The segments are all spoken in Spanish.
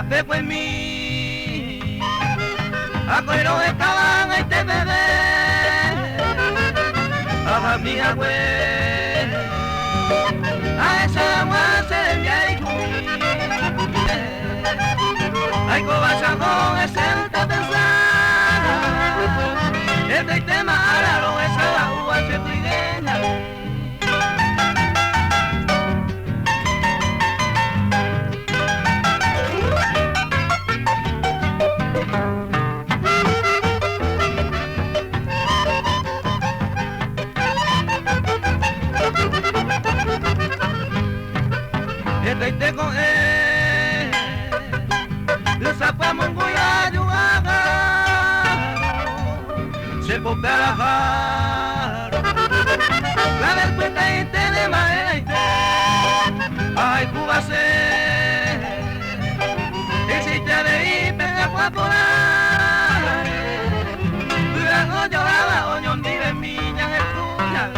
rapekuemi, akoiro estaban este bebé, aja mi agüe, a esa agua se me hay ay cobachagón es el que pensar, este tema araro esa agua se trigueña. Este con él, los zapamos en Guayayuaga, se popea la jaro, la del puente y te de madera y te, ay Cuba se, existe de ir, pega guapolar, luego lloraba, oño, ni de miña, en el puñal.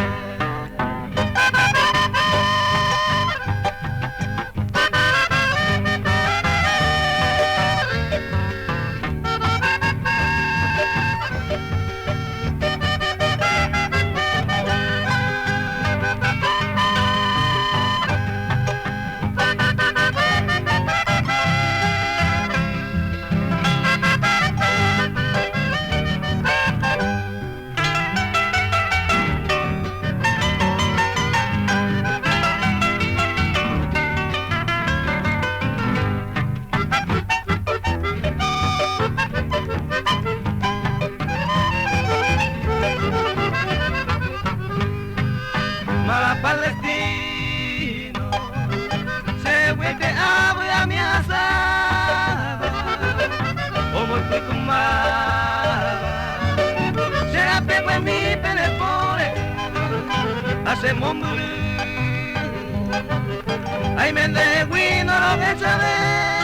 Palestino se vuelve a mi asada como estoy con más se apegó en mi penepore hacemos morir ay me de no lo que sabe